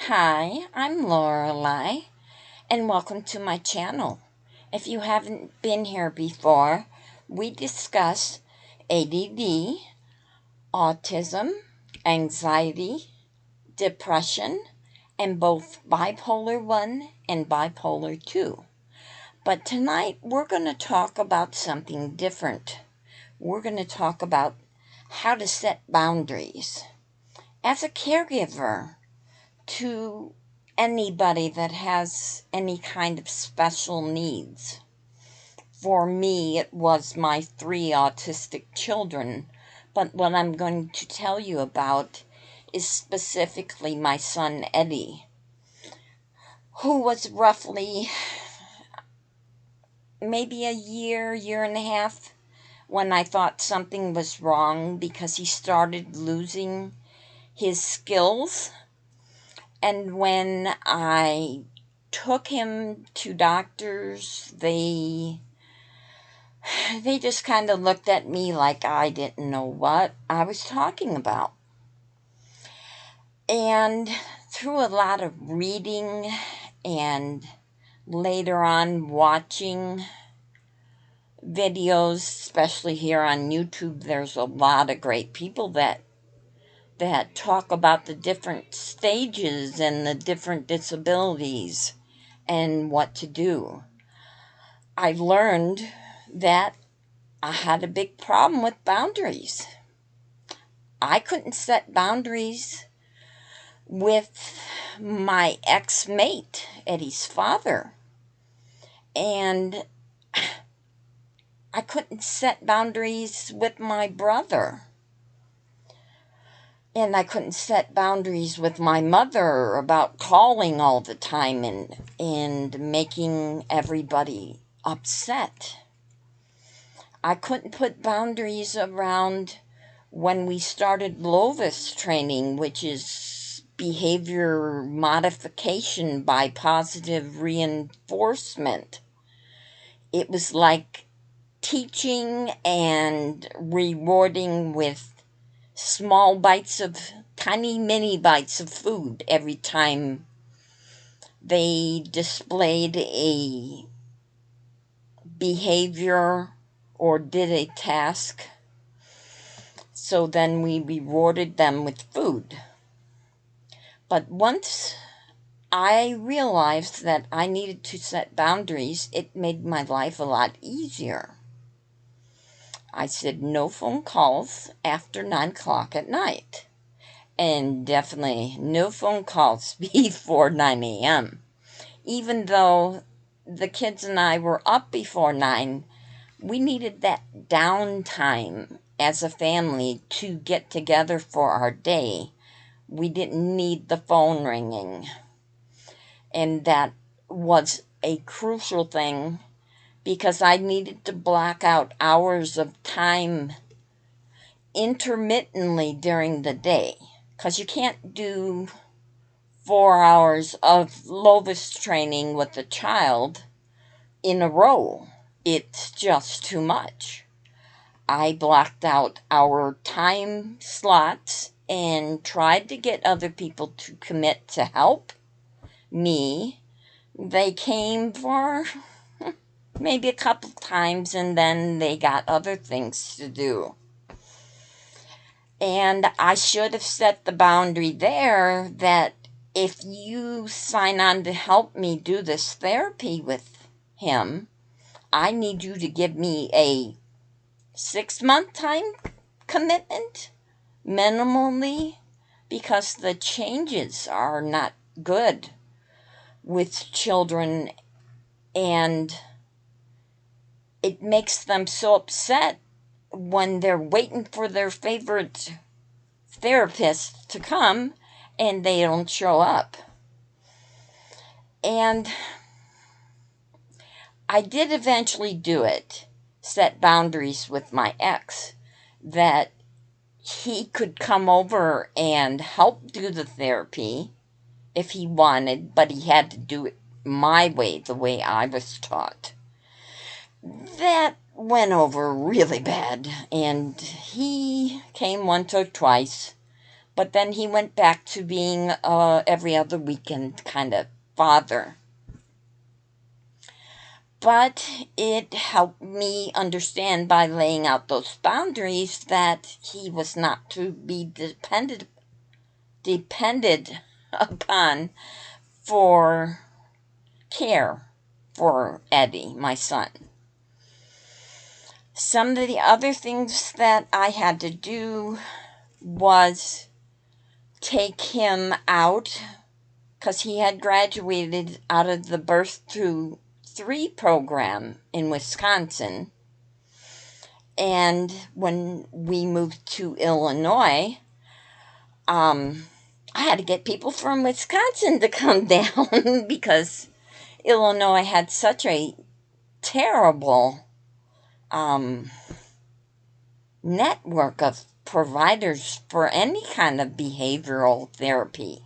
Hi, I'm Lorelei, and welcome to my channel. If you haven't been here before, we discuss ADD, autism, anxiety, depression, and both bipolar 1 and bipolar 2. But tonight we're going to talk about something different. We're going to talk about how to set boundaries. As a caregiver, to anybody that has any kind of special needs. For me, it was my 3 autistic children, but what I'm going to tell you about is specifically my son Eddie, who was roughly maybe a year and a half when I thought something was wrong because he started losing his skills. And when I took him to doctors, they just kind of looked at me like I didn't know what I was talking about. And through a lot of reading and later on watching videos, especially here on YouTube, there's a lot of great people that talk about the different stages and the different disabilities and what to do. I learned that I had a big problem with boundaries. I couldn't set boundaries with my ex-mate, Eddie's father. And I couldn't set boundaries with my brother. And I couldn't set boundaries with my mother about calling all the time and making everybody upset. I couldn't put boundaries around when we started LOVIS training, which is behavior modification by positive reinforcement. It was like teaching and rewarding with small bites of, tiny mini bites of food every time they displayed a behavior or did a task. So then we rewarded them with food. But once I realized that I needed to set boundaries, it made my life a lot easier. I said no phone calls after 9 o'clock at night. And definitely no phone calls before 9 a.m. Even though the kids and I were up before 9, we needed that downtime as a family to get together for our day. We didn't need the phone ringing. And that was a crucial thing because I needed to block out hours of time intermittently during the day. Because you can't do 4 hours of LOVIS training with a child in a row. It's just too much. I blocked out our time slots and tried to get other people to commit to help me. They came for maybe a couple times and then they got other things to do. And I should have set the boundary there that if you sign on to help me do this therapy with him, I need you to give me a 6-month time commitment, minimally, because the changes are not good with children and it makes them so upset when they're waiting for their favorite therapist to come and they don't show up. And I did eventually do it, set boundaries with my ex, that he could come over and help do the therapy if he wanted, but he had to do it my way, the way I was taught. That went over really bad, and he came once or twice, But then he went back to being every other weekend kind of father. But it helped me understand by laying out those boundaries that he was not to be depended upon for care for Eddie, my son. Some of the other things that I had to do was take him out because he had graduated out of the Birth to 3 program in Wisconsin. And when we moved to Illinois, I had to get people from Wisconsin to come down because Illinois had such a terrible network of providers for any kind of behavioral therapy.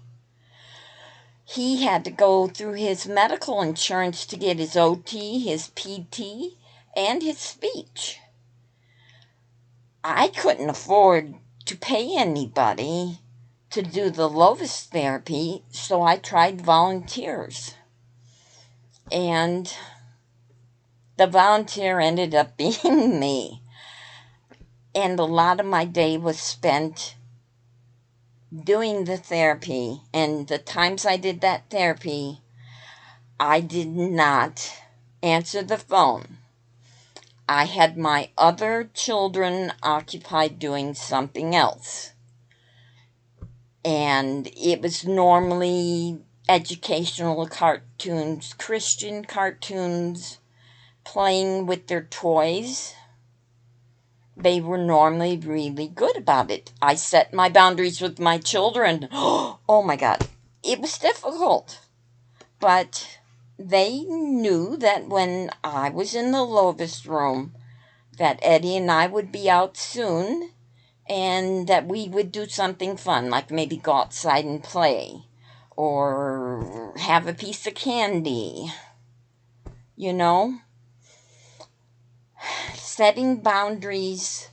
He had to go through his medical insurance to get his OT, his PT, and his speech. I couldn't afford to pay anybody to do the Lovis therapy, so I tried volunteers. And the volunteer ended up being me. And a lot of my day was spent doing the therapy. And the times I did that therapy, I did not answer the phone. I had my other children occupied doing something else. And it was normally educational cartoons, Christian cartoons, playing with their toys. They were normally really good about it. I set my boundaries with my children. Oh my God. It was difficult. But they knew that when I was in the Lovis room, that Eddie and I would be out soon and that we would do something fun, like maybe go outside and play or have a piece of candy. You know, setting boundaries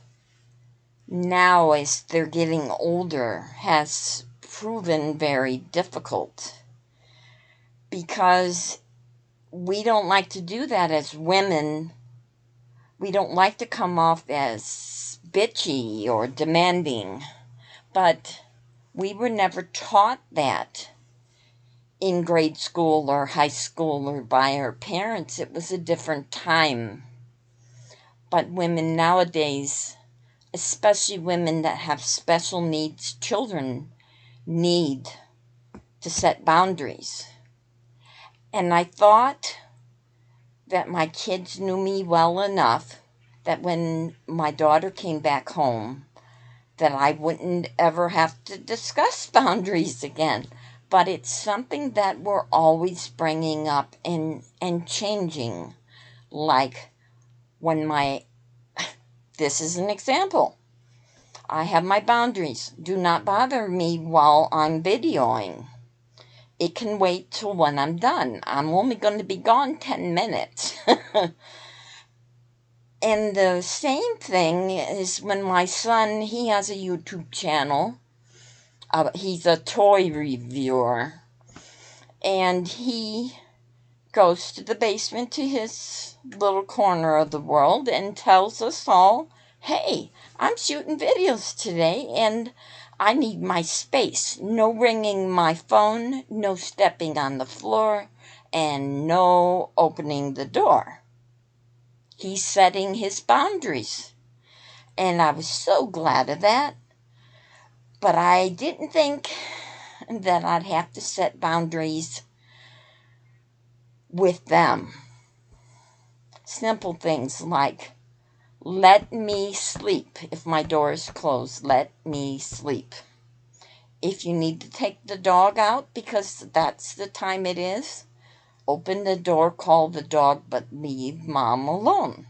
now as they're getting older has proven very difficult because we don't like to do that as women. We don't like to come off as bitchy or demanding, but we were never taught that in grade school or high school or by our parents. It was a different time. But women nowadays, especially women that have special needs children, need to set boundaries. And I thought that my kids knew me well enough that when my daughter came back home, that I wouldn't ever have to discuss boundaries again. But it's something that we're always bringing up and changing. Like when this is an example. I have my boundaries. Do not bother me while I'm videoing. It can wait till when I'm done. I'm only going to be gone 10 minutes. And the same thing is when my son, he has a YouTube channel. He's a toy reviewer. And he goes to the basement to his little corner of the world and tells us all, hey, I'm shooting videos today and I need my space. No ringing my phone, no stepping on the floor, and no opening the door. He's setting his boundaries. And I was so glad of that. But I didn't think that I'd have to set boundaries with them. Simple things like, let me sleep. If my door is closed, let me sleep. If you need to take the dog out because that's the time it is, open the door, call the dog, but leave Mom alone.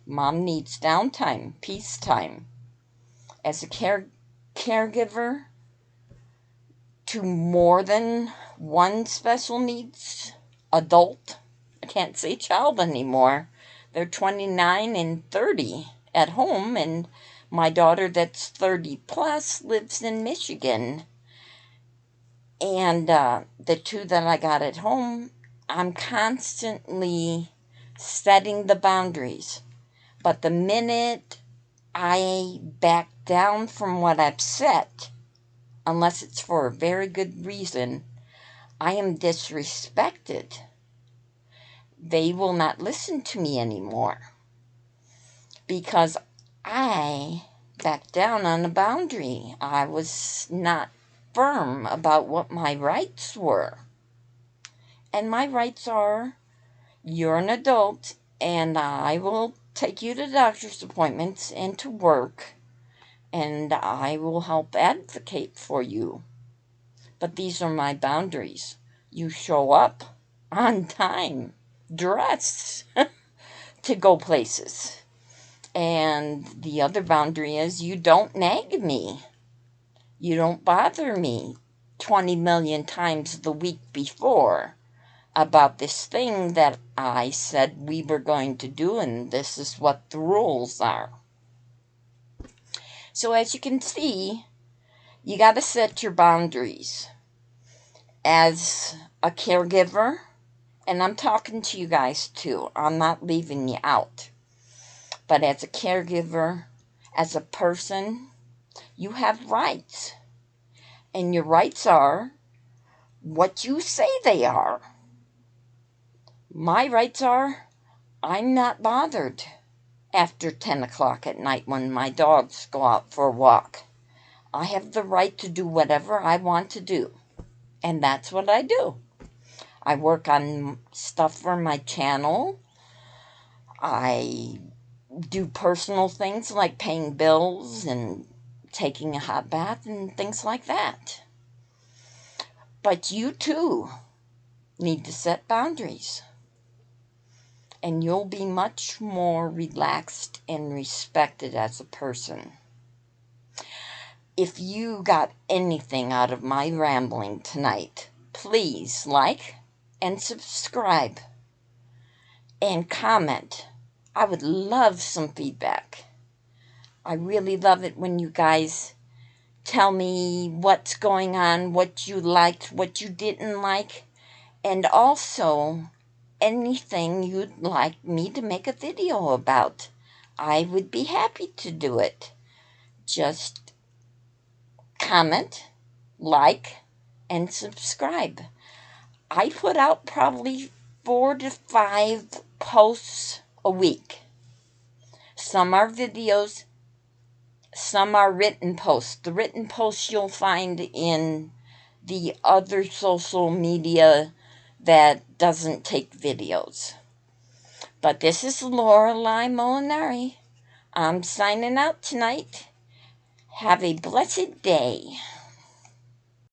Mom needs downtime, peace time. As a caregiver to more than one special needs adult, I can't say child anymore. They're 29 and 30 at home, and My daughter that's 30 plus lives in Michigan. And the two that I got at home, I'm constantly setting the boundaries. But the minute I back down from what I've set, unless it's for a very good reason, I am disrespected. They will not listen to me anymore because I backed down on a boundary. I was not firm about what my rights were. And my rights are, you're an adult and I will take you to doctor's appointments and to work, and I will help advocate for you. But these are my boundaries. You show up on time, dressed to go places. And the other boundary is you don't nag me. You don't bother me 20 million times the week before about this thing that I said we were going to do, and this is what the rules are. So as you can see, you got to set your boundaries. As a caregiver, and I'm talking to you guys too, I'm not leaving you out. But as a caregiver, as a person, you have rights. And your rights are what you say they are. My rights are, I'm not bothered after 10 o'clock at night when my dogs go out for a walk. I have the right to do whatever I want to do. And that's what I do. I work on stuff for my channel. I do personal things like paying bills and taking a hot bath and things like that. But you too need to set boundaries. And you'll be much more relaxed and respected as a person. If you got anything out of my rambling tonight, please like and subscribe and comment. I would love some feedback. I really love it when you guys tell me what's going on, what you liked, what you didn't like, and also anything you'd like me to make a video about. I would be happy to do it. Just comment, like, and subscribe. I put out probably 4 to 5 posts a week. Some are videos, some are written posts. The written posts you'll find in the other social media that doesn't take videos. But this is Lorelei Molinari. I'm signing out tonight. Have a blessed day.